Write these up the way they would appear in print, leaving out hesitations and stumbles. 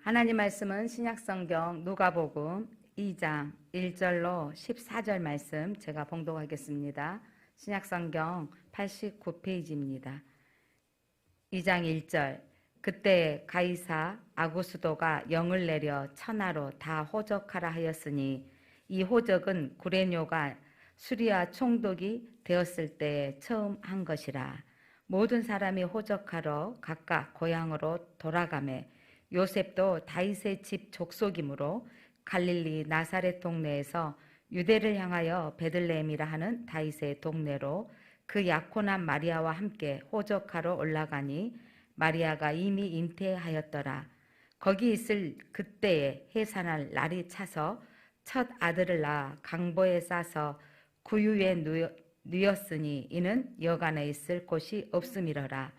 하나님 말씀은 신약성경 누가복음 2장 1절로 14절 말씀 제가 봉독하겠습니다. 신약성경 89페이지입니다. 2장 1절. 그때 가이사 아구스도가 영을 내려 천하로 다 호적하라 하였으니 이 호적은 구레뇨가 수리아 총독이 되었을 때 처음 한 것이라. 모든 사람이 호적하러 각각 고향으로 돌아가매 요셉도 다윗의 집 족속이므로 갈릴리 나사렛 동네에서 유대를 향하여 베들레헴이라 하는 다윗의 동네로 그 약혼한 마리아와 함께 호적하러 올라가니 마리아가 이미 잉태하였더라. 거기 있을 그때에 해산할 날이 차서 첫 아들을 낳아 강보에 싸서 구유에 누였으니 이는 여간에 있을 곳이 없음이러라.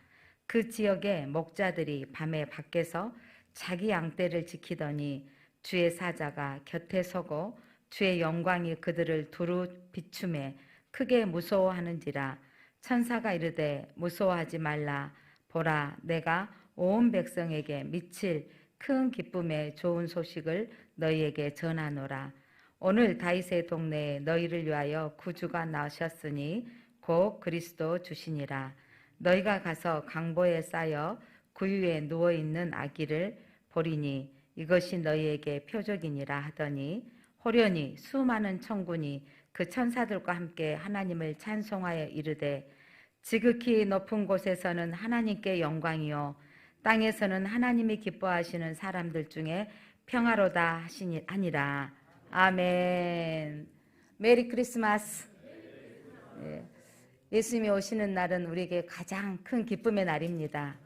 그 지역의 목자들이 밤에 밖에서 자기 양떼를 지키더니 주의 사자가 곁에 서고 주의 영광이 그들을 두루 비추매 크게 무서워하는지라. 천사가 이르되 무서워하지 말라. 보라, 내가 온 백성에게 미칠 큰 기쁨의 좋은 소식을 너희에게 전하노라. 오늘 다윗의 동네에 너희를 위하여 구주가 나오셨으니 곧 그리스도 주시니라. 너희가 가서 강보에 쌓여 구유에 누워있는 아기를 보리니 이것이 너희에게 표적이니라 하더니 호련히 수많은 천군이 그 천사들과 함께 하나님을 찬송하여 이르되 지극히 높은 곳에서는 하나님께 영광이요 땅에서는 하나님이 기뻐하시는 사람들 중에 평화로다 하니라. 아멘. 메리 크리스마스. 예수님이 오시는 날은 우리에게 가장 큰 기쁨의 날입니다.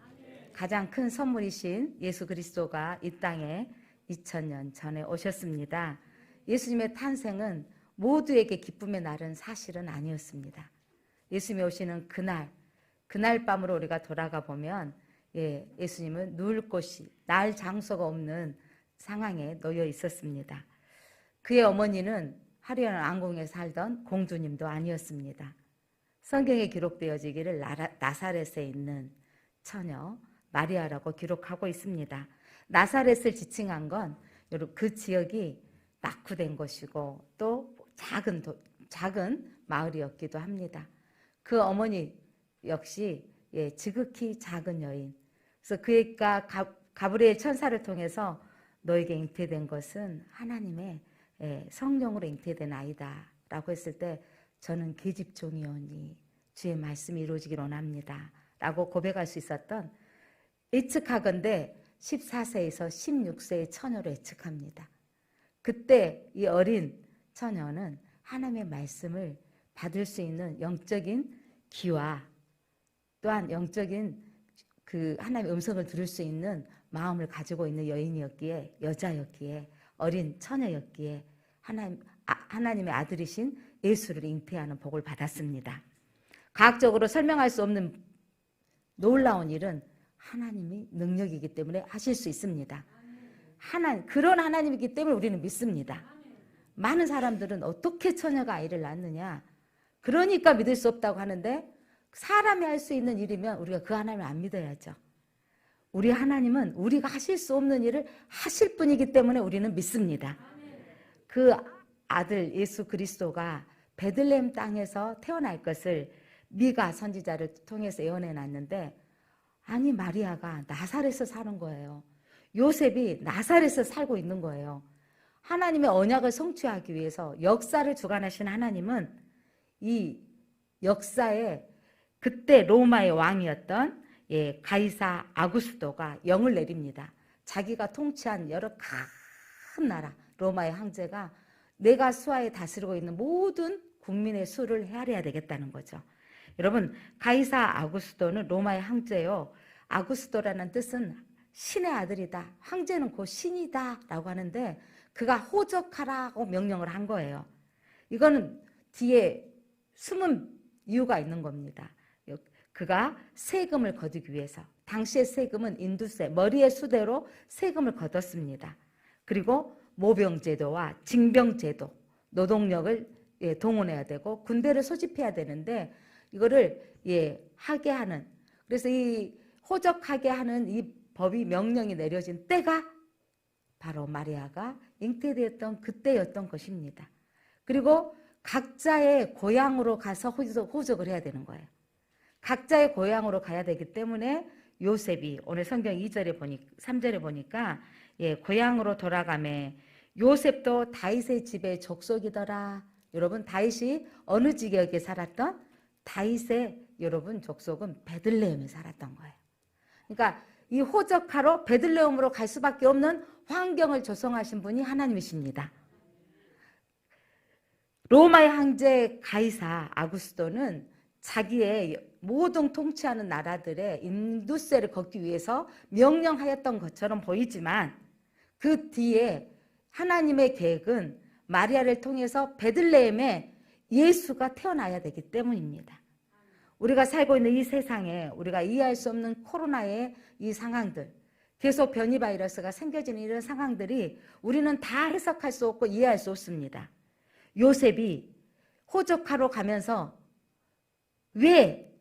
가장 큰 선물이신 예수 그리스도가 이 땅에 2000년 전에 오셨습니다. 예수님의 탄생은 모두에게 기쁨의 날은 사실은 아니었습니다. 예수님이 오시는 그날 밤으로 우리가 돌아가 보면 예수님은 누울 곳이 날 장소가 없는 상황에 놓여 있었습니다. 그의 어머니는 화려한 왕궁에 살던 공주님도 아니었습니다. 성경에 기록되어지기를 나사렛에 있는 처녀 마리아라고 기록하고 있습니다. 나사렛을 지칭한 건 그 지역이 낙후된 곳이고 또 작은 마을이었기도 합니다. 그 어머니 역시 지극히 작은 여인. 그래서 그가 가브리엘 천사를 통해서 너에게 잉태된 것은 하나님의 성령으로 잉태된 아이다 라고 했을 때 저는 계집종이오니 주의 말씀이 이루어지길 원합니다 라고 고백할 수 있었던, 예측하건대 14세에서 16세의 처녀로 예측합니다. 그때 이 어린 처녀는 하나님의 말씀을 받을 수 있는 영적인 귀와 또한 영적인 그 하나님의 음성을 들을 수 있는 마음을 가지고 있는 여자였기에 어린 처녀였기에 하나님의 아들이신 예수를 잉태하는 복을 받았습니다. 과학적으로 설명할 수 없는 놀라운 일은 하나님이 능력이기 때문에 하실 수 있습니다. 그런 하나님이기 때문에 우리는 믿습니다. 많은 사람들은 어떻게 처녀가 아이를 낳느냐, 그러니까 믿을 수 없다고 하는데, 사람이 할 수 있는 일이면 우리가 그 하나님을 안 믿어야죠. 우리 하나님은 우리가 하실 수 없는 일을 하실 분이기 때문에 우리는 믿습니다. 그 아들 예수 그리스도가 베들레헴 땅에서 태어날 것을 미가 선지자를 통해서 예언해 놨는데, 아니 마리아가 나사렛에서 사는 거예요. 요셉이 나사렛에서 살고 있는 거예요. 하나님의 언약을 성취하기 위해서 역사를 주관하신 하나님은 이 역사에 그때 로마의 왕이었던 가이사 아구스도가 영을 내립니다. 자기가 통치한 여러 큰 나라 로마의 황제가 내가 수하에 다스리고 있는 모든 국민의 수를 헤아려야 되겠다는 거죠. 여러분, 가이사 아구스도는 로마의 황제요. 아구스도라는 뜻은 신의 아들이다. 황제는 곧 신이다 라고 하는데, 그가 호적하라고 명령을 한 거예요. 이거는 뒤에 숨은 이유가 있는 겁니다. 그가 세금을 거두기 위해서, 당시의 세금은 인두세, 머리의 수대로 세금을 거뒀습니다. 그리고 모병제도와 징병제도, 노동력을 동원해야 되고 군대를 소집해야 되는데, 이거를 하게 하는, 그래서 이 호적하게 하는 이 법이 명령이 내려진 때가 바로 마리아가 잉태되었던 그때였던 것입니다. 그리고 각자의 고향으로 가서 호적을 해야 되는 거예요. 각자의 고향으로 가야 되기 때문에 요셉이 오늘 성경 3절에 보니까 고향으로 돌아가매 요셉도 다윗의 집의 족속이더라. 여러분, 다윗이 어느 지역에 살았던? 다윗의 여러분 족속은 베들레헴에 살았던 거예요. 그러니까 이 호적하러 베들레헴으로 갈 수밖에 없는 환경을 조성하신 분이 하나님이십니다. 로마의 황제 가이사 아구스토는 자기의 모든 통치하는 나라들의 인두세를 걷기 위해서 명령하였던 것처럼 보이지만 그 뒤에 하나님의 계획은 마리아를 통해서 베들레헴에 예수가 태어나야 되기 때문입니다. 우리가 살고 있는 이 세상에 우리가 이해할 수 없는 코로나의 이 상황들, 계속 변이 바이러스가 생겨지는 이런 상황들이 우리는 다 해석할 수 없고 이해할 수 없습니다. 요셉이 호적하러 가면서 왜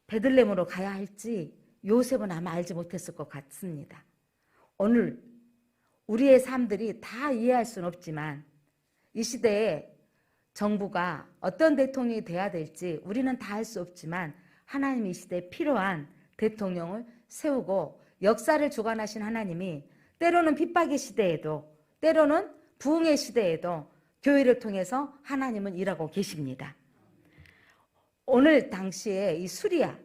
베들레헴으로 가야 할지 요셉은 아마 알지 못했을 것 같습니다. 오늘 우리의 삶들이 다 이해할 수는 없지만 이 시대에 정부가 어떤 대통령이 돼야 될지 우리는 다 알 수 없지만 하나님이 이 시대에 필요한 대통령을 세우고 역사를 주관하신 하나님이 때로는 핍박의 시대에도 때로는 부흥의 시대에도 교회를 통해서 하나님은 일하고 계십니다. 오늘 당시에 이 수리아,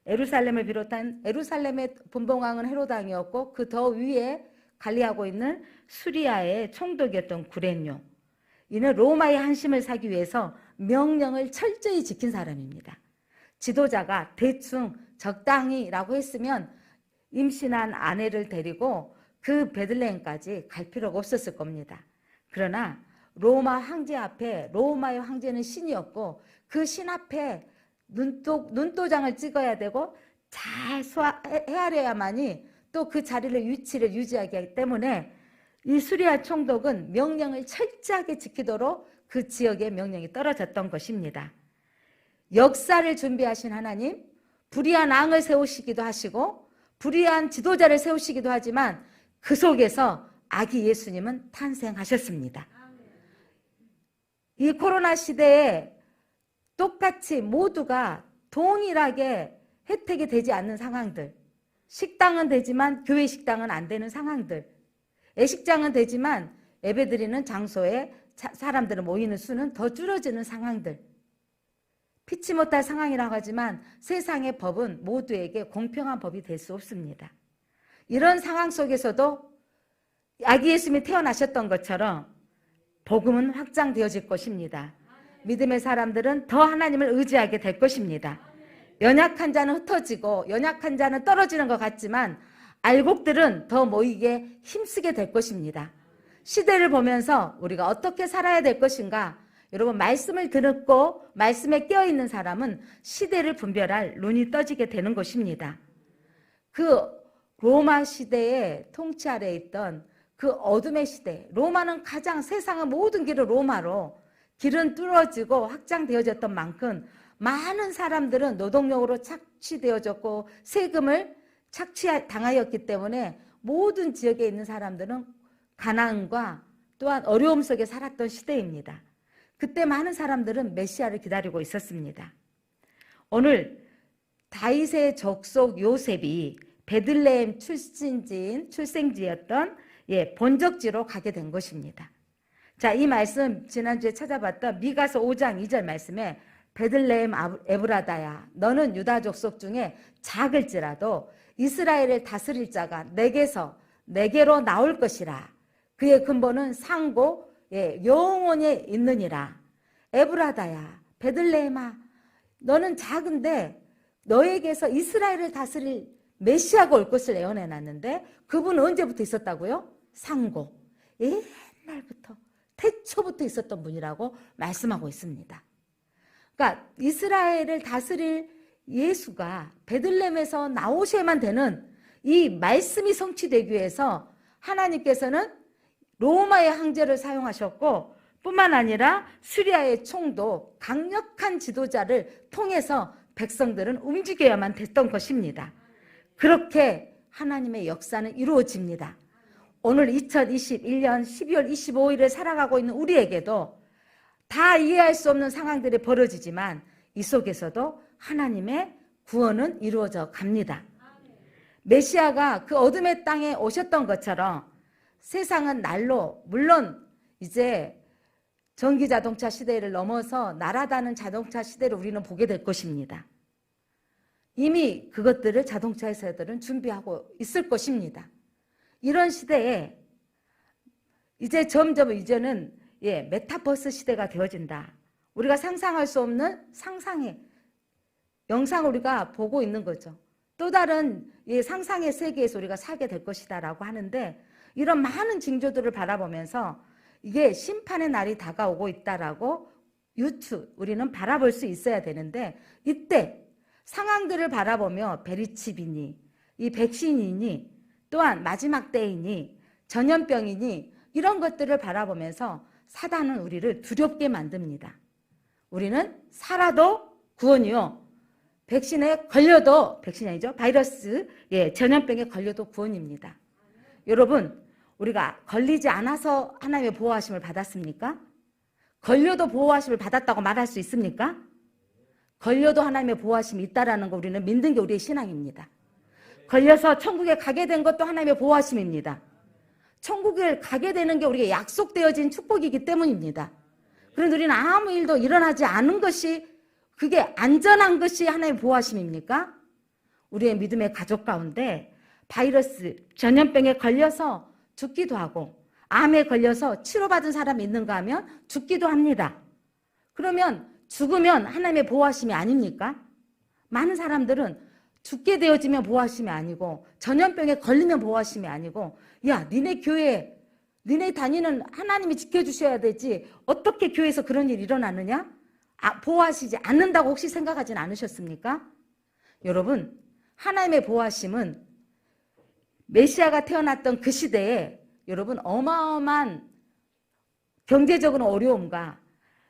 예루살렘을 비롯한 예루살렘의 분봉왕은 헤로드 왕이었고 그 더 위에 관리하고 있는 수리아의 총독이었던 구레뇨. 이는 로마의 한심을 사기 위해서 명령을 철저히 지킨 사람입니다. 지도자가 대충 적당히라고 했으면 임신한 아내를 데리고 그 베들레헴까지 갈 필요가 없었을 겁니다. 그러나 로마 황제 앞에, 로마의 황제는 신이었고 그 신 앞에 눈도장을 찍어야 되고 잘 헤아려야만이 또 그 자리를 위치를 유지하기 하기 때문에 이 수리아 총독은 명령을 철저하게 지키도록 그 지역에 명령이 떨어졌던 것입니다. 역사를 준비하신 하나님, 불의한 왕을 세우시기도 하시고 불의한 지도자를 세우시기도 하지만 그 속에서 아기 예수님은 탄생하셨습니다. 이 코로나 시대에 똑같이 모두가 동일하게 혜택이 되지 않는 상황들, 식당은 되지만 교회 식당은 안 되는 상황들, 예식장은 되지만 예배드리는 장소에 사람들을 모이는 수는 더 줄어지는 상황들, 피치 못할 상황이라고 하지만 세상의 법은 모두에게 공평한 법이 될 수 없습니다. 이런 상황 속에서도 아기 예수님이 태어나셨던 것처럼 복음은 확장되어질 것입니다. 믿음의 사람들은 더 하나님을 의지하게 될 것입니다. 연약한 자는 흩어지고 연약한 자는 떨어지는 것 같지만 알곡들은 더 모이게 힘쓰게 될 것입니다. 시대를 보면서 우리가 어떻게 살아야 될 것인가, 여러분 말씀을 듣고 말씀에 깨어있는 사람은 시대를 분별할 눈이 떠지게 되는 것입니다. 그 로마 시대의 통치 아래에 있던 그 어둠의 시대, 로마는 가장 세상의 모든 길을 로마로 길은 뚫어지고 확장되어졌던 만큼 많은 사람들은 노동력으로 착취되어졌고 세금을 착취당하였기 때문에 모든 지역에 있는 사람들은 가난과 또한 어려움 속에 살았던 시대입니다. 그때 많은 사람들은 메시아를 기다리고 있었습니다. 오늘 다윗의 족속 요셉이 베들레헴 출생지였던 본적지로 가게 된 것입니다. 자, 이 말씀 지난주에 찾아봤던 미가서 5장 2절 말씀에 베들레헴 에브라다야, 너는 유다 족속 중에 작을지라도 이스라엘을 다스릴 자가 내게로 나올 것이라. 그의 근본은 상고 영원히 있느니라. 에브라다야, 베들레헴아, 너는 작은데 너에게서 이스라엘을 다스릴 메시아가 올 것을 예언해놨는데 그분은 언제부터 있었다고요? 상고, 옛날부터 태초부터 있었던 분이라고 말씀하고 있습니다. 그러니까 이스라엘을 다스릴 예수가 베들레헴에서 나오셔야만 되는 이 말씀이 성취되기 위해서 하나님께서는 로마의 황제를 사용하셨고 뿐만 아니라 수리아의 총독, 강력한 지도자를 통해서 백성들은 움직여야만 됐던 것입니다. 그렇게 하나님의 역사는 이루어집니다. 오늘 2021년 12월 25일을 살아가고 있는 우리에게도 다 이해할 수 없는 상황들이 벌어지지만 이 속에서도 하나님의 구원은 이루어져 갑니다. 메시아가 그 어둠의 땅에 오셨던 것처럼 세상은 날로, 물론 이제 전기자동차 시대를 넘어서 날아다니는 자동차 시대를 우리는 보게 될 것입니다. 이미 그것들을 자동차 회사들은 준비하고 있을 것입니다. 이런 시대에 이제 점점 이제는 메타버스 시대가 되어진다. 우리가 상상할 수 없는 상상의 영상을 우리가 보고 있는 거죠. 또 다른 상상의 세계에서 우리가 살게 될 것이다라고 하는데, 이런 많은 징조들을 바라보면서 이게 심판의 날이 다가오고 있다라고 우리는 바라볼 수 있어야 되는데, 이때 상황들을 바라보며 베리칩이니 이 백신이니 또한 마지막 때이니 전염병이니 이런 것들을 바라보면서 사단은 우리를 두렵게 만듭니다. 우리는 살아도 구원이요, 백신에 걸려도, 백신이 아니죠, 바이러스, 전염병에 걸려도 구원입니다. 여러분, 우리가 걸리지 않아서 하나님의 보호하심을 받았습니까? 걸려도 보호하심을 받았다고 말할 수 있습니까? 걸려도 하나님의 보호하심이 있다라는 거 우리는 믿는 게 우리의 신앙입니다. 걸려서 천국에 가게 된 것도 하나님의 보호하심입니다. 천국에 가게 되는 게 우리에게 약속되어진 축복이기 때문입니다. 그런데 우리는 아무 일도 일어나지 않은 것이, 그게 안전한 것이 하나님의 보호하심입니까? 우리의 믿음의 가족 가운데 바이러스, 전염병에 걸려서 죽기도 하고 암에 걸려서 치료받은 사람이 있는가 하면 죽기도 합니다. 그러면 죽으면 하나님의 보호하심이 아닙니까? 많은 사람들은 죽게 되어지면 보호하심이 아니고 전염병에 걸리면 보호하심이 아니고, 야, 니네 교회, 니네 다니는 하나님이 지켜주셔야 되지 어떻게 교회에서 그런 일이 일어나느냐? 보호하시지 않는다고 혹시 생각하진 않으셨습니까? 여러분, 하나님의 보호하심은 메시아가 태어났던 그 시대에 여러분 어마어마한 경제적인 어려움과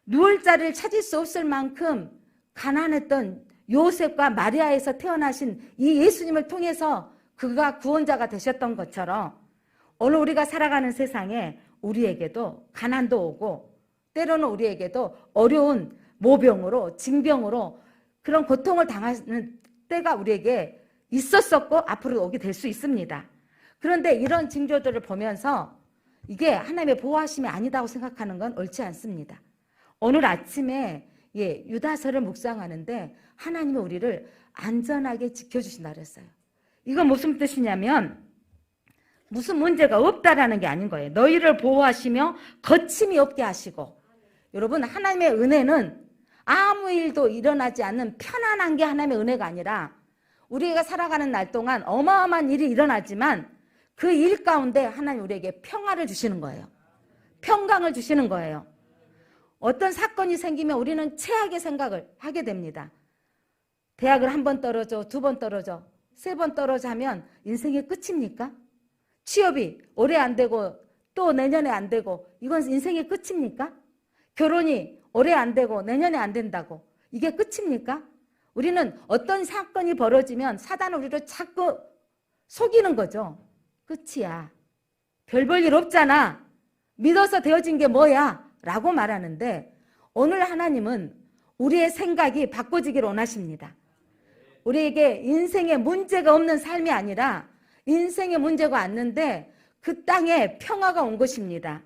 누울 자리를 찾을 수 없을 만큼 가난했던 요셉과 마리아에서 태어나신 이 예수님을 통해서 그가 구원자가 되셨던 것처럼 오늘 우리가 살아가는 세상에 우리에게도 가난도 오고 때로는 우리에게도 어려운 모병으로, 징병으로 그런 고통을 당하는 때가 우리에게 있었었고 앞으로 오게 될 수 있습니다. 그런데 이런 징조들을 보면서 이게 하나님의 보호하심이 아니다고 생각하는 건 옳지 않습니다. 오늘 아침에 유다서를 묵상하는데 하나님이 우리를 안전하게 지켜주신다 그랬어요. 이건 무슨 뜻이냐면 무슨 문제가 없다라는 게 아닌 거예요. 너희를 보호하시며 거침이 없게 하시고, 여러분, 하나님의 은혜는 아무 일도 일어나지 않는 편안한 게 하나님의 은혜가 아니라 우리가 살아가는 날 동안 어마어마한 일이 일어나지만 그 일 가운데 하나님 우리에게 평화를 주시는 거예요. 평강을 주시는 거예요. 어떤 사건이 생기면 우리는 최악의 생각을 하게 됩니다. 대학을 한 번 떨어져, 두 번 떨어져, 세 번 떨어져 하면 인생의 끝입니까? 취업이 올해 안 되고 또 내년에 안 되고 이건 인생의 끝입니까? 결혼이 올해 안 되고 내년에 안 된다고 이게 끝입니까? 우리는 어떤 사건이 벌어지면 사단은 우리를 자꾸 속이는 거죠. 끝이야. 별 볼 일 없잖아. 믿어서 되어진 게 뭐야? 라고 말하는데 오늘 하나님은 우리의 생각이 바꿔지기를 원하십니다. 우리에게 인생에 문제가 없는 삶이 아니라 인생에 문제가 왔는데 그 땅에 평화가 온 것입니다.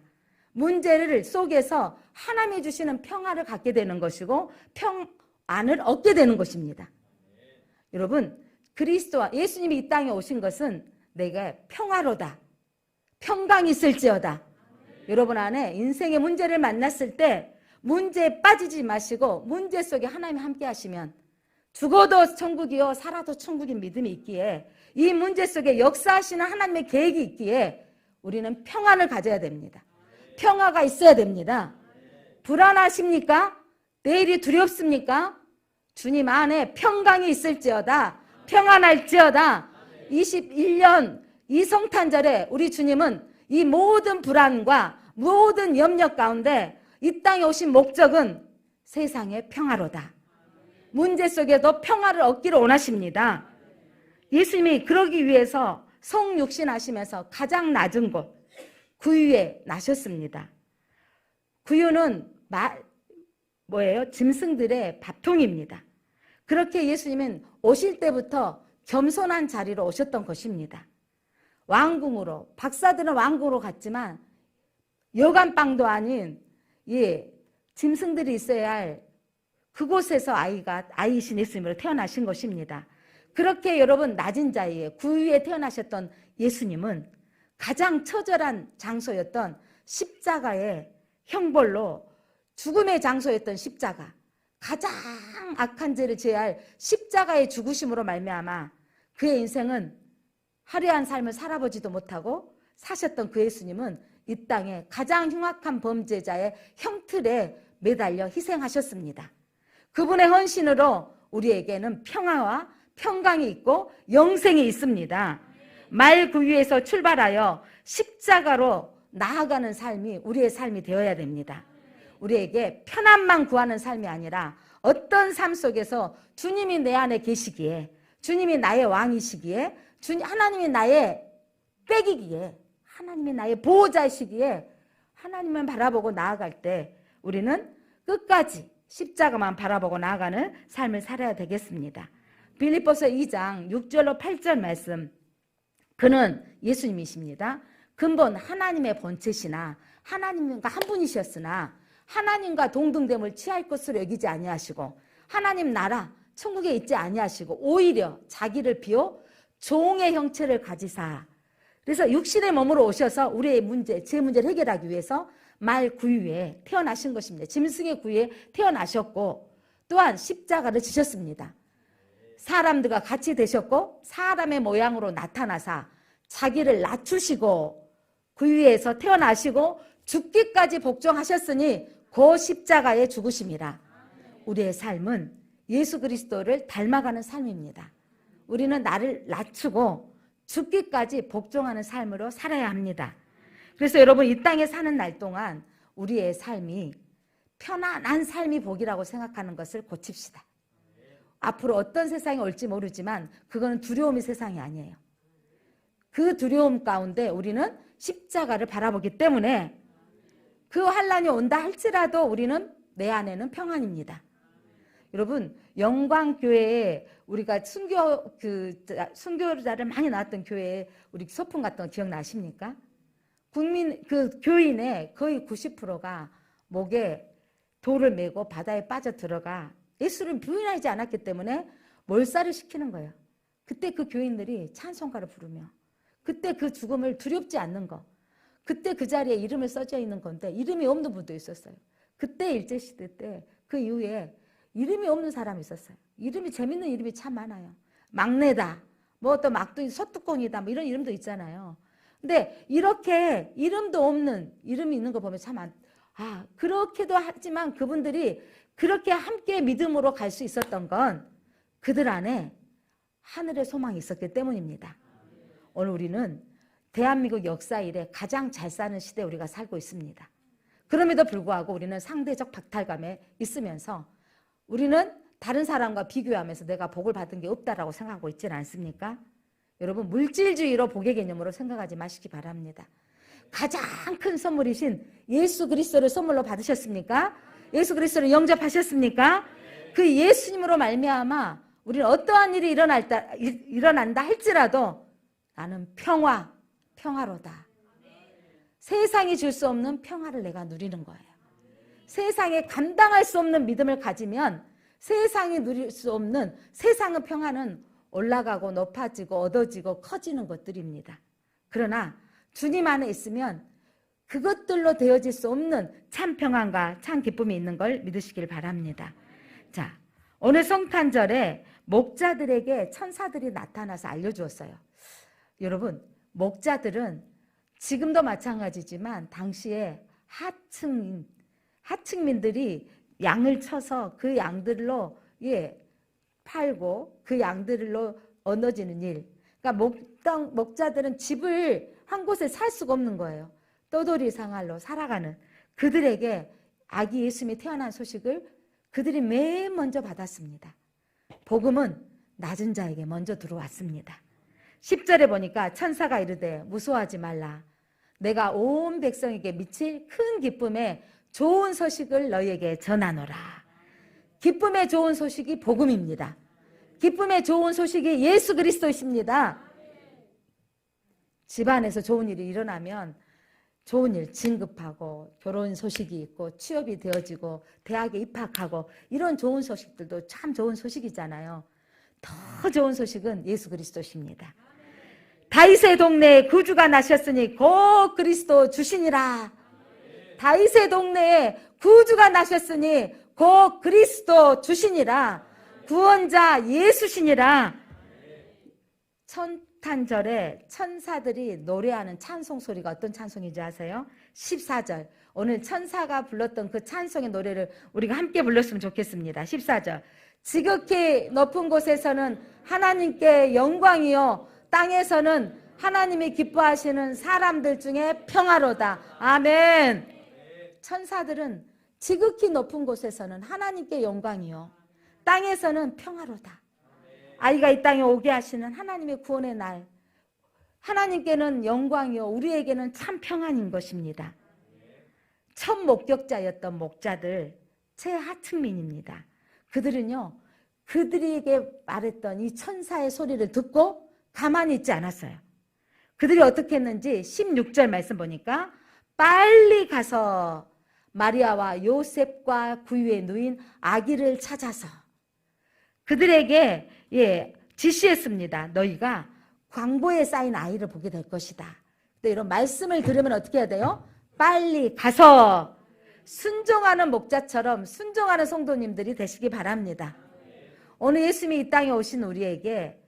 문제를 속에서 하나님이 주시는 평화를 갖게 되는 것이고 평안을 얻게 되는 것입니다. 여러분, 그리스도와 예수님이 이 땅에 오신 것은 내가 평화로다, 평강이 있을지어다. 여러분 안에 인생의 문제를 만났을 때 문제에 빠지지 마시고 문제 속에 하나님이 함께 하시면 죽어도 천국이요 살아도 천국인 믿음이 있기에 이 문제 속에 역사하시는 하나님의 계획이 있기에 우리는 평안을 가져야 됩니다. 평화가 있어야 됩니다. 불안하십니까? 내일이 두렵습니까? 주님 안에 평강이 있을지어다, 평안할지어다. 21년 이 성탄절에 우리 주님은 이 모든 불안과 모든 염려 가운데 이 땅에 오신 목적은 세상의 평화로다. 문제 속에도 평화를 얻기를 원하십니다. 예수님이 그러기 위해서 성육신하시면서 가장 낮은 곳 구유에 나셨습니다. 구유는 뭐예요? 짐승들의 밥통입니다. 그렇게 예수님은 오실 때부터 겸손한 자리로 오셨던 것입니다. 왕궁으로, 박사들은 왕궁으로 갔지만 여간방도 아닌 짐승들이 있어야 할 그곳에서 아이이신 예수님으로 태어나신 것입니다. 그렇게 여러분 낮은 자리에 구유에 태어나셨던 예수님은 가장 처절한 장소였던 십자가의 형벌로 죽음의 장소였던 십자가, 가장 악한 죄를 지어야 할 십자가의 죽으심으로 말미암아 그의 인생은 화려한 삶을 살아보지도 못하고 사셨던 그 예수님은 이 땅에 가장 흉악한 범죄자의 형틀에 매달려 희생하셨습니다. 그분의 헌신으로 우리에게는 평화와 평강이 있고 영생이 있습니다. 말 구유에서 출발하여 십자가로 나아가는 삶이 우리의 삶이 되어야 됩니다. 우리에게 편안만 구하는 삶이 아니라 어떤 삶 속에서 주님이 내 안에 계시기에, 주님이 나의 왕이시기에, 하나님이 나의 백이기에, 하나님이 나의 보호자이시기에 하나님을 바라보고 나아갈 때 우리는 끝까지 십자가만 바라보고 나아가는 삶을 살아야 되겠습니다. 빌립보서 2장 6절로 8절 말씀, 그는 예수님이십니다. 근본 하나님의 본체시나 하나님과 한 분이셨으나 하나님과 동등됨을 취할 것으로 여기지 아니하시고 하나님 나라 천국에 있지 아니하시고 오히려 자기를 비워 종의 형체를 가지사, 그래서 육신의 몸으로 오셔서 우리의 문제, 제 문제를 해결하기 위해서 말 구유에 태어나신 것입니다. 짐승의 구유에 태어나셨고 또한 십자가를 지셨습니다. 사람들과 같이 되셨고 사람의 모양으로 나타나사 자기를 낮추시고 구유에서 태어나시고 죽기까지 복종하셨으니 그 십자가에 죽으심이라. 우리의 삶은 예수 그리스도를 닮아가는 삶입니다. 우리는 나를 낮추고 죽기까지 복종하는 삶으로 살아야 합니다. 그래서 여러분 이 땅에 사는 날 동안 우리의 삶이 편안한 삶이 복이라고 생각하는 것을 고칩시다. 앞으로 어떤 세상이 올지 모르지만 그거는 두려움이 세상이 아니에요. 그 두려움 가운데 우리는 십자가를 바라보기 때문에 그 환난이 온다 할지라도 우리는 내 안에는 평안입니다. 여러분 영광교회에 우리가 순교자를 많이 나왔던 교회에 우리 소풍 갔던 거 기억나십니까? 교인의 거의 90%가 목에 돌을 메고 바다에 빠져 들어가 예수를 부인하지 않았기 때문에 몰살을 시키는 거예요. 그때 그 교인들이 찬송가를 부르며 그때 그 죽음을 두렵지 않는 거, 그때 그 자리에 이름을 써져 있는 건데 이름이 없는 분도 있었어요. 그때 일제시대 때 그 이후에 이름이 없는 사람이 있었어요. 이름이 재밌는 이름이 참 많아요. 막내다, 뭐 또 막둥이, 소뚜껑이다, 뭐 이런 이름도 있잖아요. 근데 이렇게 이름도 없는 이름이 있는 거 보면 참 그렇게도 하지만 그분들이 그렇게 함께 믿음으로 갈 수 있었던 건 그들 안에 하늘의 소망이 있었기 때문입니다. 오늘 우리는 대한민국 역사 이래 가장 잘 사는 시대에 우리가 살고 있습니다. 그럼에도 불구하고 우리는 상대적 박탈감에 있으면서 우리는 다른 사람과 비교하면서 내가 복을 받은 게 없다라고 생각하고 있지는 않습니까? 여러분 물질주의로 복의 개념으로 생각하지 마시기 바랍니다. 가장 큰 선물이신 예수 그리스도를 선물로 받으셨습니까? 예수 그리스도를 영접하셨습니까? 그 예수님으로 말미암아 우리는 어떠한 일이 일어난다 할지라도 나는 평화로다. 세상이 줄 수 없는 평화를 내가 누리는 거예요. 세상에 감당할 수 없는 믿음을 가지면 세상이 누릴 수 없는 세상의 평화는 올라가고 높아지고 얻어지고 커지는 것들입니다. 그러나 주님 안에 있으면 그것들로 되어질 수 없는 참 평안과 참 기쁨이 있는 걸 믿으시길 바랍니다. 자, 오늘 성탄절에 목자들에게 천사들이 나타나서 알려주었어요. 여러분, 목자들은 지금도 마찬가지지만 당시에 하층민들이 양을 쳐서 그 양들로 팔고 그 양들로 얻어지는 일. 그러니까 목자들은 집을 한 곳에 살 수가 없는 거예요. 떠돌이 생활로 살아가는 그들에게 아기 예수님이 태어난 소식을 그들이 맨 먼저 받았습니다. 복음은 낮은 자에게 먼저 들어왔습니다. 10절에 보니까 천사가 이르되 무서워하지 말라. 내가 온 백성에게 미칠 큰 기쁨의 좋은 소식을 너희에게 전하노라. 기쁨의 좋은 소식이 복음입니다. 기쁨의 좋은 소식이 예수 그리스도이십니다. 집안에서 좋은 일이 일어나면 좋은 일, 진급하고 결혼 소식이 있고 취업이 되어지고 대학에 입학하고 이런 좋은 소식들도 참 좋은 소식이잖아요. 더 좋은 소식은 예수 그리스도십니다. 다윗의 동네에 구주가 나셨으니 곧 그리스도 주시니라. 다윗의 동네에 구주가 나셨으니 곧 그리스도 주시니라. 구원자 예수시니라. 천탄절에 천사들이 노래하는 찬송 소리가 어떤 찬송인지 아세요? 14절. 오늘 천사가 불렀던 그 찬송의 노래를 우리가 함께 불렀으면 좋겠습니다. 14절. 지극히 높은 곳에서는 하나님께 영광이요 땅에서는 하나님이 기뻐하시는 사람들 중에 평화로다. 아멘. 천사들은 지극히 높은 곳에서는 하나님께 영광이요 땅에서는 평화로다. 아이가 이 땅에 오게 하시는 하나님의 구원의 날, 하나님께는 영광이요 우리에게는 참 평안인 것입니다. 첫 목격자였던 목자들 최하층민입니다. 그들은요 그들에게 말했던 이 천사의 소리를 듣고 가만히 있지 않았어요. 그들이 어떻게 했는지 16절 말씀 보니까 빨리 가서 마리아와 요셉과 구유에 누인 아기를 찾아서 그들에게 지시했습니다. 너희가 광보에 쌓인 아이를 보게 될 것이다. 근데 이런 말씀을 들으면 어떻게 해야 돼요? 빨리 가서 순종하는 목자처럼 순종하는 성도님들이 되시기 바랍니다. 오늘 예수님이 이 땅에 오신 우리에게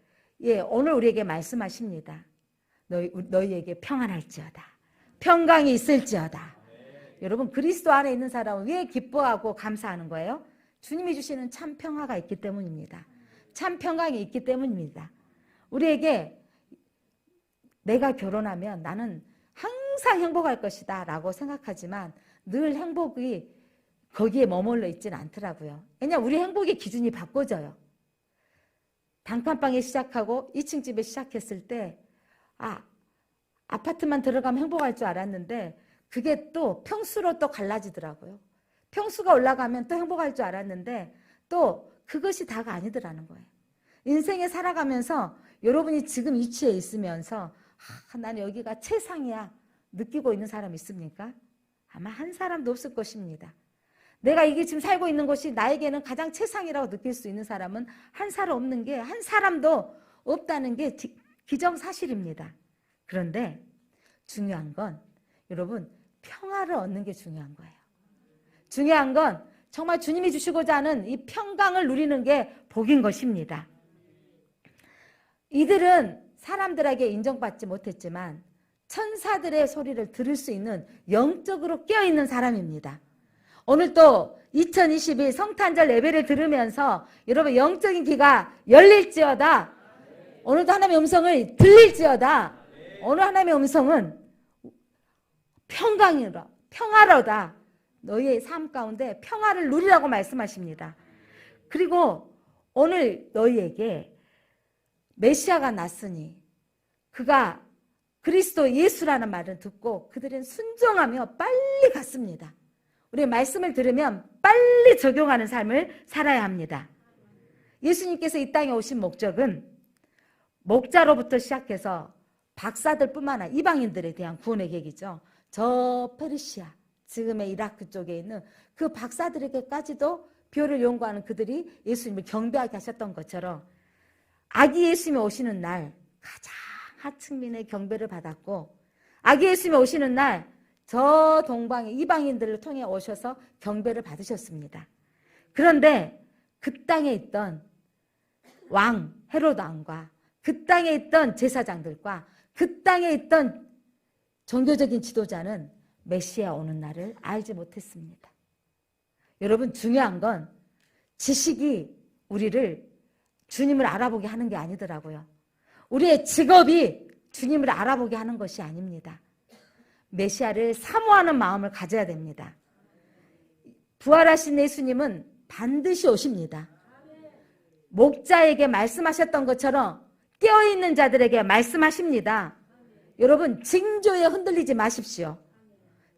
오늘 우리에게 말씀하십니다. 너희에게 평안할지어다. 평강이 있을지어다. 여러분 그리스도 안에 있는 사람은 왜 기뻐하고 감사하는 거예요? 주님이 주시는 참 평화가 있기 때문입니다. 참 평강이 있기 때문입니다. 우리에게 내가 결혼하면 나는 항상 행복할 것이다 라고 생각하지만 늘 행복이 거기에 머물러 있지는 않더라고요. 왜냐하면 우리 행복의 기준이 바꿔져요. 단칸방에 시작하고 2층 집에 시작했을 때 아파트만 들어가면 행복할 줄 알았는데 그게 또 평수로 또 갈라지더라고요. 평수가 올라가면 또 행복할 줄 알았는데 또 그것이 다가 아니더라는 거예요. 인생에 살아가면서 여러분이 지금 위치에 있으면서 난 여기가 최상이야 느끼고 있는 사람 있습니까? 아마 한 사람도 없을 것입니다. 내가 이게 지금 살고 있는 곳이 나에게는 가장 최상이라고 느낄 수 있는 사람은 한 사람 없는 게 한 사람도 없다는 게 기정사실입니다. 그런데 중요한 건 여러분 평화를 얻는 게 중요한 거예요. 중요한 건 정말 주님이 주시고자 하는 이 평강을 누리는 게 복인 것입니다. 이들은 사람들에게 인정받지 못했지만 천사들의 소리를 들을 수 있는 영적으로 깨어있는 사람입니다. 오늘 또 2022 성탄절 예배를 들으면서 여러분 영적인 귀가 열릴지어다. 오늘도 하나님의 음성을 들릴지어다. 오늘 하나님의 음성은 평강이라 평화로다. 너희의 삶 가운데 평화를 누리라고 말씀하십니다. 그리고 오늘 너희에게 메시아가 났으니 그가 그리스도 예수라는 말을 듣고 그들은 순종하며 빨리 갔습니다. 우리 말씀을 들으면 빨리 적용하는 삶을 살아야 합니다. 예수님께서 이 땅에 오신 목적은 목자로부터 시작해서 박사들뿐만 아니라 이방인들에 대한 구원의 계획이죠. 저 페르시아 지금의 이라크 쪽에 있는 그 박사들에게까지도 표를 요구하는 그들이 예수님을 경배하게 하셨던 것처럼 아기 예수님이 오시는 날 가장 하층민의 경배를 받았고 아기 예수님이 오시는 날 저 동방의 이방인들을 통해 오셔서 경배를 받으셨습니다. 그런데 그 땅에 있던 왕 헤로드 왕과 그 땅에 있던 제사장들과 그 땅에 있던 종교적인 지도자는 메시아 오는 날을 알지 못했습니다. 여러분 중요한 건 지식이 우리를 주님을 알아보게 하는 게 아니더라고요. 우리의 직업이 주님을 알아보게 하는 것이 아닙니다. 메시아를 사모하는 마음을 가져야 됩니다. 부활하신 예수님은 반드시 오십니다. 목자에게 말씀하셨던 것처럼 깨어있는 자들에게 말씀하십니다. 여러분, 징조에 흔들리지 마십시오.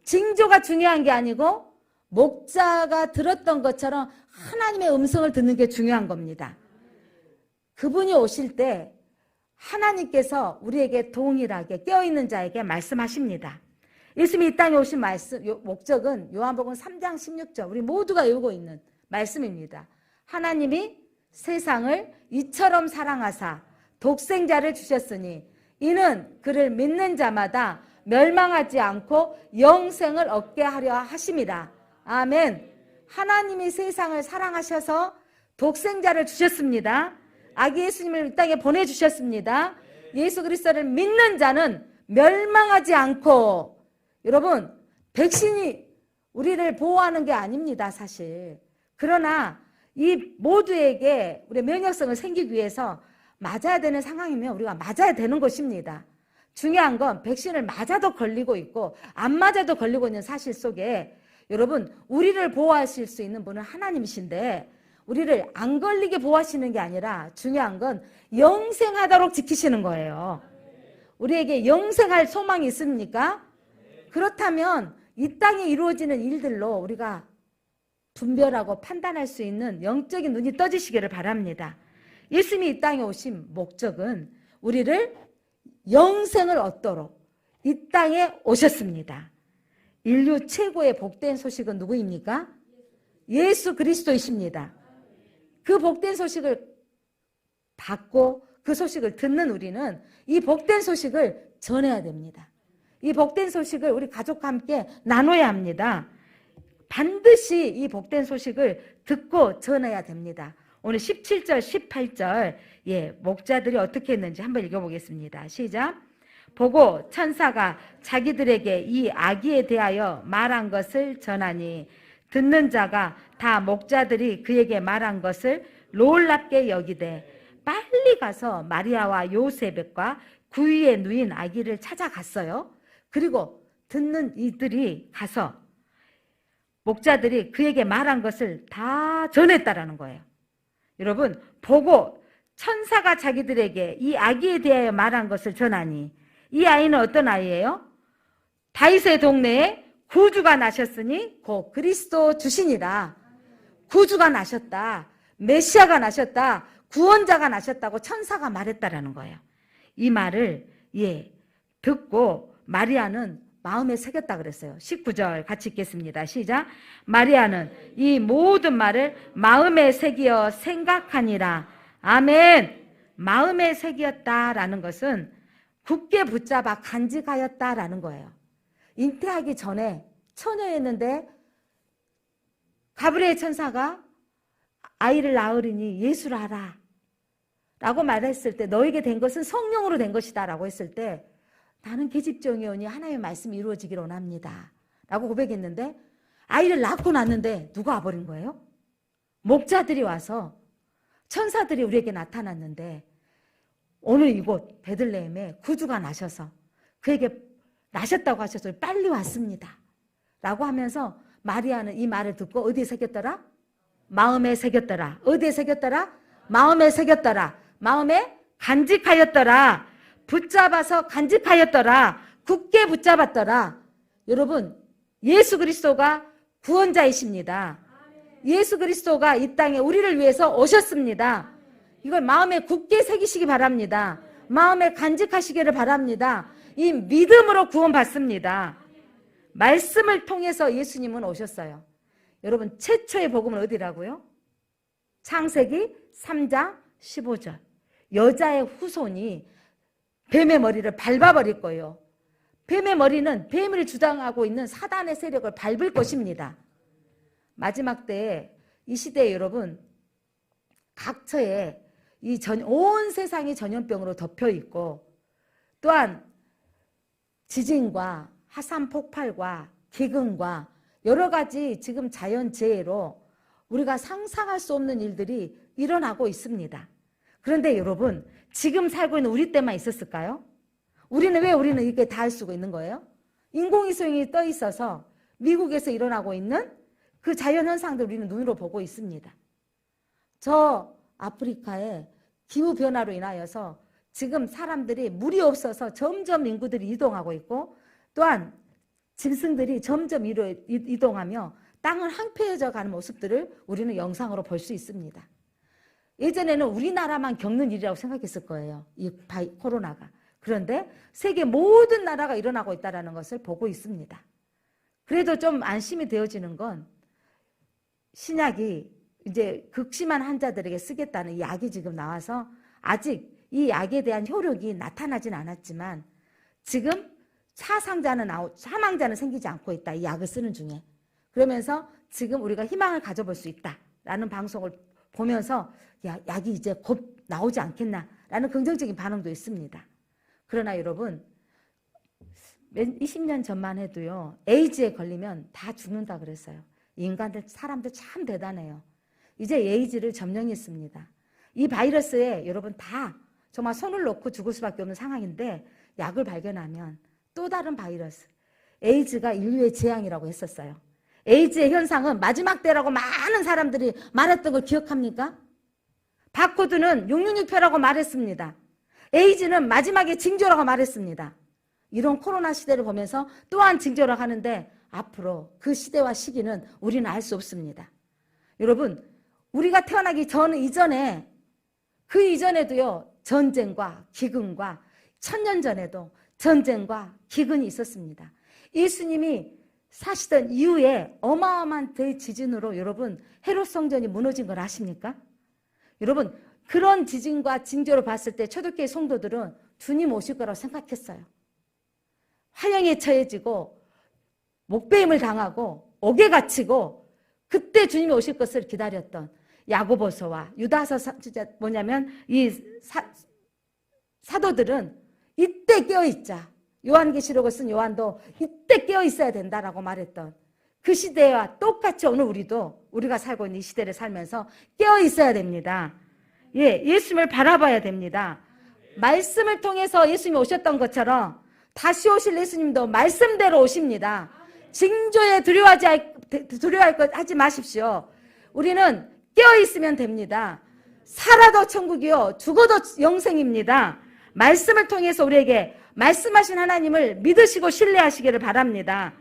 징조가 중요한 게 아니고 목자가 들었던 것처럼 하나님의 음성을 듣는 게 중요한 겁니다. 그분이 오실 때 하나님께서 우리에게 동일하게 깨어있는 자에게 말씀하십니다. 예수님이 이 땅에 오신 목적은 요한복음 3장 16절 우리 모두가 외우고 있는 말씀입니다. 하나님이 세상을 이처럼 사랑하사 독생자를 주셨으니 이는 그를 믿는 자마다 멸망하지 않고 영생을 얻게 하려 하심이라. 아멘. 하나님이 세상을 사랑하셔서 독생자를 주셨습니다. 아기 예수님을 이 땅에 보내주셨습니다. 예수 그리스도를 믿는 자는 멸망하지 않고, 여러분, 백신이 우리를 보호하는 게 아닙니다, 사실. 그러나 이 모두에게 우리 면역성을 생기기 위해서 맞아야 되는 상황이면 우리가 맞아야 되는 것입니다. 중요한 건 백신을 맞아도 걸리고 있고 안 맞아도 걸리고 있는 사실 속에 여러분, 우리를 보호하실 수 있는 분은 하나님이신데 우리를 안 걸리게 보호하시는 게 아니라 중요한 건 영생하도록 지키시는 거예요. 우리에게 영생할 소망이 있습니까? 그렇다면 이 땅에 이루어지는 일들로 우리가 분별하고 판단할 수 있는 영적인 눈이 떠지시기를 바랍니다. 예수님이 이 땅에 오신 목적은 우리를 영생을 얻도록 이 땅에 오셨습니다. 인류 최고의 복된 소식은 누구입니까? 예수 그리스도이십니다. 그 복된 소식을 받고 그 소식을 듣는 우리는 이 복된 소식을 전해야 됩니다. 이 복된 소식을 우리 가족과 함께 나눠야 합니다. 반드시 이 복된 소식을 듣고 전해야 됩니다. 오늘 17절, 18절 목자들이 어떻게 했는지 한번 읽어보겠습니다. 시작. 보고 천사가 자기들에게 이 아기에 대하여 말한 것을 전하니 듣는 자가 다 목자들이 그에게 말한 것을 놀랍게 여기되 빨리 가서 마리아와 요셉과 그 위에 누인 아기를 찾아갔어요. 그리고 듣는 이들이 가서 목자들이 그에게 말한 것을 다 전했다라는 거예요. 여러분, 보고 천사가 자기들에게 이 아기에 대하여 말한 것을 전하니 이 아이는 어떤 아이예요? 다윗의 동네에 구주가 나셨으니 곧 그리스도 주시니라. 구주가 나셨다. 메시아가 나셨다. 구원자가 나셨다고 천사가 말했다라는 거예요. 이 말을 듣고 마리아는 마음에 새겼다 그랬어요. 19절 같이 읽겠습니다. 시작. 마리아는 이 모든 말을 마음에 새기어 생각하니라. 아멘. 마음에 새겼다라는 것은 굳게 붙잡아 간직하였다라는 거예요. 잉태하기 전에 처녀였는데 가브리엘 천사가 아이를 낳으리니 예수를 알아 라고 말했을 때 너에게 된 것은 성령으로 된 것이다 라고 했을 때 나는 계집종이오니 하나님의 말씀이 이루어지기를 원합니다 라고 고백했는데 아이를 낳고 났는데 누가 와버린 거예요? 목자들이 와서 천사들이 우리에게 나타났는데 오늘 이곳 베들레헴에 구주가 나셔서 그에게 나셨다고 하셔서 빨리 왔습니다 라고 하면서 마리아는 이 말을 듣고 어디에 새겼더라? 마음에 새겼더라. 어디에 새겼더라? 마음에 새겼더라. 마음에 간직하였더라. 붙잡아서 간직하였더라. 굳게 붙잡았더라. 여러분, 예수 그리스도가 구원자이십니다. 예수 그리스도가 이 땅에 우리를 위해서 오셨습니다. 이걸 마음에 굳게 새기시기 바랍니다. 마음에 간직하시기를 바랍니다. 이 믿음으로 구원받습니다. 말씀을 통해서 예수님은 오셨어요. 여러분, 최초의 복음은 어디라고요? 창세기 3장 15절. 여자의 후손이 뱀의 머리를 밟아버릴 거예요. 뱀의 머리는 뱀을 주장하고 있는 사단의 세력을 밟을 것입니다. 마지막 때에 이 시대에 여러분 각처에 온 세상이 전염병으로 덮여 있고 또한 지진과 화산 폭발과 기근과 여러 가지 지금 자연재해로 우리가 상상할 수 없는 일들이 일어나고 있습니다. 그런데 여러분, 지금 살고 있는 우리 때만 있었을까요? 우리는 이렇게 다 할 수가 있는 거예요? 인공위성이 떠 있어서 미국에서 일어나고 있는 그 자연현상들 우리는 눈으로 보고 있습니다. 저 아프리카에 기후변화로 인하여서 지금 사람들이 물이 없어서 점점 인구들이 이동하고 있고 또한 짐승들이 점점 이동하며 땅을 황폐해져 가는 모습들을 우리는 영상으로 볼 수 있습니다. 예전에는 우리나라만 겪는 일이라고 생각했을 거예요. 이 코로나가. 그런데 세계 모든 나라가 일어나고 있다는 것을 보고 있습니다. 그래도 좀 안심이 되어지는 건 신약이 이제 극심한 환자들에게 쓰겠다는 이 약이 지금 나와서 아직 이 약에 대한 효력이 나타나진 않았지만 지금 사망자는 생기지 않고 있다. 이 약을 쓰는 중에. 그러면서 지금 우리가 희망을 가져볼 수 있다라는 방송을 보면서 약이 이제 곧 나오지 않겠나라는 긍정적인 반응도 있습니다. 그러나 여러분 20년 전만 해도요. 에이즈에 걸리면 다 죽는다 그랬어요. 사람들 참 대단해요. 이제 에이즈를 점령했습니다. 이 바이러스에 여러분 다 정말 손을 놓고 죽을 수밖에 없는 상황인데 약을 발견하면 또 다른 바이러스, 에이즈가 인류의 재앙이라고 했었어요. 에이즈의 현상은 마지막 때라고 많은 사람들이 말했던 걸 기억합니까? 바코드는 666표라고 말했습니다. 에이즈는 마지막에 징조라고 말했습니다. 이런 코로나 시대를 보면서 또한 징조라고 하는데 앞으로 그 시대와 시기는 우리는 알 수 없습니다. 여러분, 우리가 태어나기 이전에 그 이전에도요. 전쟁과 기근과 1000년 전에도 전쟁과 기근이 있었습니다. 예수님이 사시던 이후에 어마어마한 대지진으로 여러분 헤롯 성전이 무너진 걸 아십니까? 여러분 그런 지진과 징조를 봤을 때 초대교회 성도들은 주님 오실 거라고 생각했어요. 화형에 처해지고 목베임을 당하고 옥에 갇히고 그때 주님이 오실 것을 기다렸던 야고보서와 유다서 뭐냐면 이 사도들은 이때 깨어있자. 요한계시록을 쓴 요한도 이때 깨어있어야 된다라고 말했던 그 시대와 똑같이 오늘 우리가 살고 있는 이 시대를 살면서 깨어있어야 됩니다. 예수님을 바라봐야 됩니다. 말씀을 통해서 예수님이 오셨던 것처럼 다시 오실 예수님도 말씀대로 오십니다. 징조에 두려워하지 마십시오. 우리는 깨어있으면 됩니다. 살아도 천국이요 죽어도 영생입니다. 말씀을 통해서 우리에게 말씀하신 하나님을 믿으시고 신뢰하시기를 바랍니다.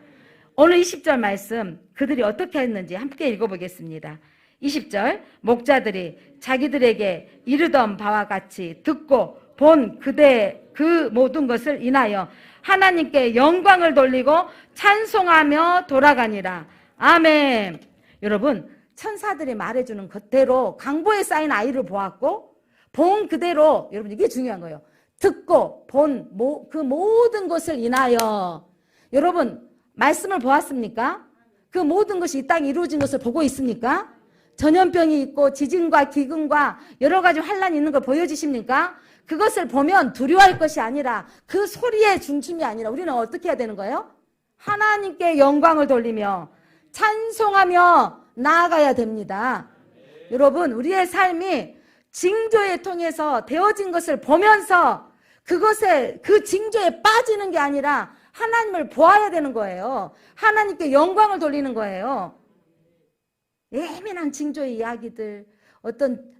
오늘 20절 말씀 그들이 어떻게 했는지 함께 읽어보겠습니다. 20절 목자들이 자기들에게 이르던 바와 같이 듣고 본 그 모든 것을 인하여 하나님께 영광을 돌리고 찬송하며 돌아가니라. 아멘. 여러분 천사들이 말해주는 그대로 강보에 쌓인 아이를 보았고 본 그대로 여러분 이게 중요한 거예요. 듣고 본 그 모든 것을 인하여 여러분 말씀을 보았습니까? 그 모든 것이 이 땅에 이루어진 것을 보고 있습니까? 전염병이 있고 지진과 기근과 여러 가지 환란이 있는 걸 보여주십니까? 그것을 보면 두려워할 것이 아니라 그 소리의 중심이 아니라 우리는 어떻게 해야 되는 거예요? 하나님께 영광을 돌리며 찬송하며 나아가야 됩니다. 여러분 우리의 삶이 징조에 통해서 되어진 것을 보면서 그 징조에 빠지는 게 아니라 하나님을 보아야 되는 거예요. 하나님께 영광을 돌리는 거예요. 예민한 징조의 이야기들, 어떤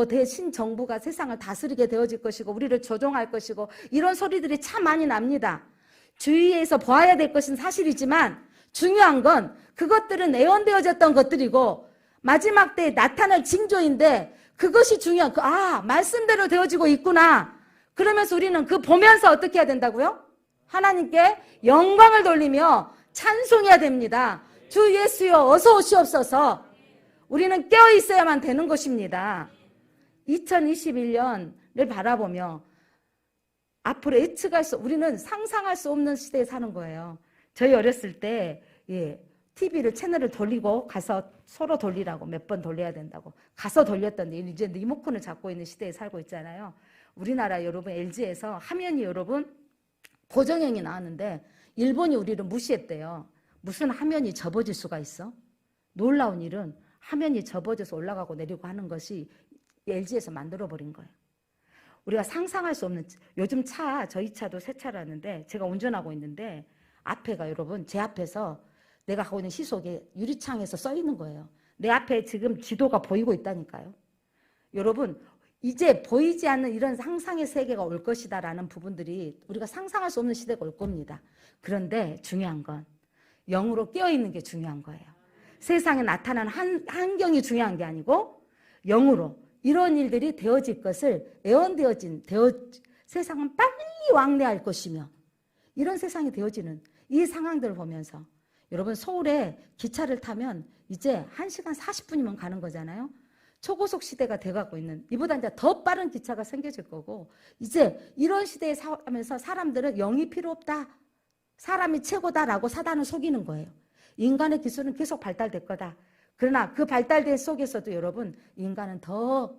대신정부가 세상을 다스리게 되어질 것이고 우리를 조종할 것이고 이런 소리들이 참 많이 납니다. 주위에서 보아야 될 것은 사실이지만 중요한 건 그것들은 예언되어졌던 것들이고 마지막 때에 나타날 징조인데 그것이 중요한 말씀대로 되어지고 있구나. 그러면서 우리는 그 보면서 어떻게 해야 된다고요? 하나님께 영광을 돌리며 찬송해야 됩니다. 주 예수여 어서 오시옵소서. 우리는 깨어있어야만 되는 것입니다. 2021년을 바라보며 앞으로 우리는 상상할 수 없는 시대에 사는 거예요. 저희 어렸을 때 TV를 채널을 돌리고 가서 서로 돌리라고 몇 번 돌려야 된다고 가서 돌렸던데 이제 리모컨을 잡고 있는 시대에 살고 있잖아요. 우리나라 여러분 LG에서 화면이 여러분 고정형이 나왔는데 일본이 우리를 무시했대요. 무슨 화면이 접어질 수가 있어? 놀라운 일은 화면이 접어져서 올라가고 내리고 하는 것이 LG에서 만들어버린 거예요. 우리가 상상할 수 없는 요즘 저희 차도 새 차라는데 제가 운전하고 있는데 앞에가 여러분 제 앞에서 내가 가고 있는 시속에 유리창에서 써 있는 거예요. 내 앞에 지금 지도가 보이고 있다니까요. 여러분 이제 보이지 않는 이런 상상의 세계가 올 것이다라는 부분들이 우리가 상상할 수 없는 시대가 올 겁니다. 그런데 중요한 건 영으로 깨어있는 게 중요한 거예요. 세상에 나타나는 환경이 중요한 게 아니고 영으로 이런 일들이 되어질 것을 세상은 빨리 왕래할 것이며 이런 세상이 되어지는 이 상황들을 보면서 여러분 서울에 기차를 타면 이제 1시간 40분이면 가는 거잖아요. 초고속 시대가 돼가고 있는 이보다 이제 더 빠른 기차가 생겨질 거고 이제 이런 시대에 살면서 사람들은 영이 필요 없다. 사람이 최고다라고 사단을 속이는 거예요. 인간의 기술은 계속 발달될 거다. 그러나 그 발달된 속에서도 여러분 인간은 더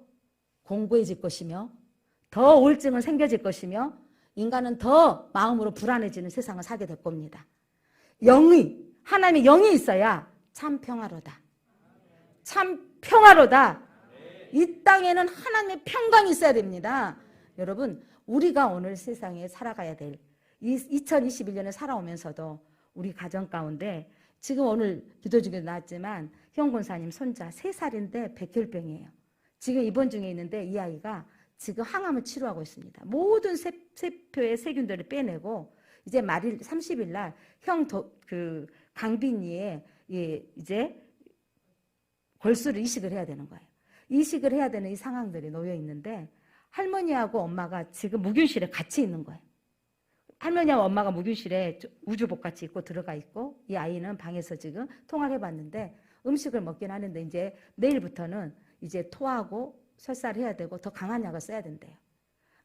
공고해질 것이며 더 우울증은 생겨질 것이며 인간은 더 마음으로 불안해지는 세상을 살게 될 겁니다. 하나님의 영이 있어야 참 평화로다. 참 평화로다. 이 땅에는 하나님의 평강이 있어야 됩니다. 여러분 우리가 오늘 세상에 살아가야 될 2021년에 살아오면서도 우리 가정 가운데 지금 오늘 기도 중에 나왔지만 형 권사님 손자 3살인데 백혈병이에요. 지금 입원 중에 있는데 이 아이가 지금 항암을 치료하고 있습니다. 모든 세포의 세균들을 빼내고 이제 말일 30일 날 강빈이의 이제 골수를 이식을 해야 되는 거예요. 이식을 해야 되는 이 상황들이 놓여 있는데 할머니하고 엄마가 지금 무균실에 같이 있는 거예요. 할머니하고 엄마가 무균실에 우주복 같이 입고 들어가 있고 이 아이는 방에서 지금 통화를 해봤는데 음식을 먹긴 하는데 이제 내일부터는 이제 토하고 설사를 해야 되고 더 강한 약을 써야 된대요.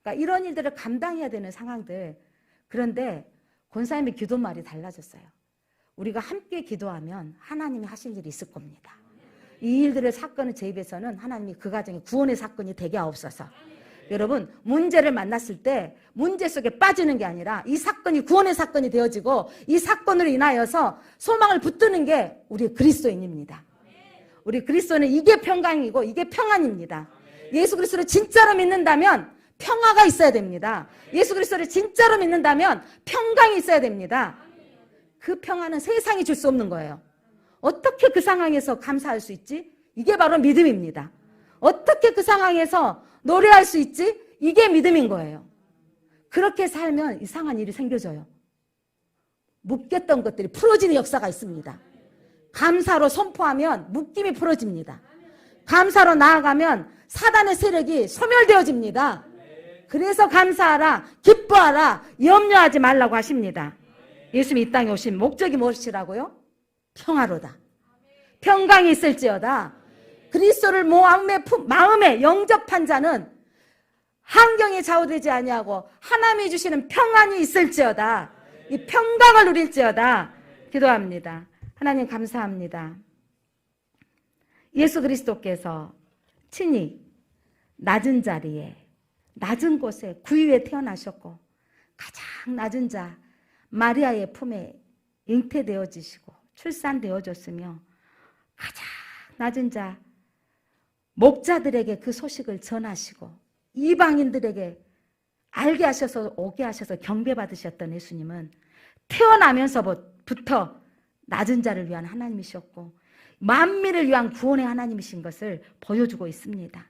그러니까 이런 일들을 감당해야 되는 상황들. 그런데 권사님의 기도말이 달라졌어요. 우리가 함께 기도하면 하나님이 하실 일이 있을 겁니다. 이 일들의 사건을 제 입에서는 하나님이 그 가정에 구원의 사건이 되게 하옵소서. 여러분 문제를 만났을 때 문제 속에 빠지는 게 아니라 이 사건이 구원의 사건이 되어지고 이 사건으로 인하여서 소망을 붙드는 게 우리 그리스도인입니다. 우리 그리스도는 이게 평강이고 이게 평안입니다. 예수 그리스도를 진짜로 믿는다면 평화가 있어야 됩니다. 예수 그리스도를 진짜로 믿는다면 평강이 있어야 됩니다. 그 평화는 세상이 줄 수 없는 거예요. 어떻게 그 상황에서 감사할 수 있지? 이게 바로 믿음입니다. 어떻게 그 상황에서 노래할 수 있지? 이게 믿음인 거예요. 그렇게 살면 이상한 일이 생겨져요. 묶였던 것들이 풀어지는 역사가 있습니다. 감사로 선포하면 묶임이 풀어집니다. 감사로 나아가면 사단의 세력이 소멸되어집니다. 그래서 감사하라, 기뻐하라, 염려하지 말라고 하십니다. 예수님이 이 땅에 오신 목적이 무엇이라고요? 평화로다. 평강이 있을지어다. 그리스도를 마음에 영접한 자는 환경에 좌우되지 아니하고 하나님이 주시는 평안이 있을지어다. 이 평강을 누릴지어다. 기도합니다. 하나님 감사합니다. 예수 그리스도께서 친히 낮은 자리에 낮은 곳에 구유에 태어나셨고 가장 낮은 자 마리아의 품에 잉태되어지시고 출산되어졌으며 가장 낮은 자 목자들에게 그 소식을 전하시고 이방인들에게 알게 하셔서 오게 하셔서 경배받으셨던 예수님은 태어나면서부터 낮은 자를 위한 하나님이셨고 만민을 위한 구원의 하나님이신 것을 보여주고 있습니다.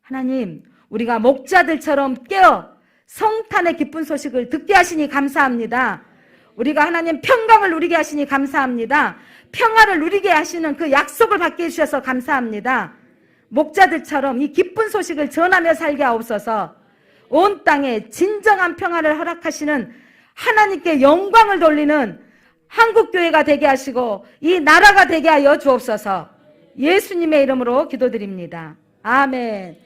하나님, 우리가 목자들처럼 깨어 성탄의 기쁜 소식을 듣게 하시니 감사합니다. 우리가 하나님 평강을 누리게 하시니 감사합니다. 평화를 누리게 하시는 그 약속을 받게 해주셔서 감사합니다. 목자들처럼 이 기쁜 소식을 전하며 살게 하옵소서. 온 땅에 진정한 평화를 허락하시는 하나님께 영광을 돌리는 한국교회가 되게 하시고 이 나라가 되게 하여 주옵소서. 예수님의 이름으로 기도드립니다. 아멘.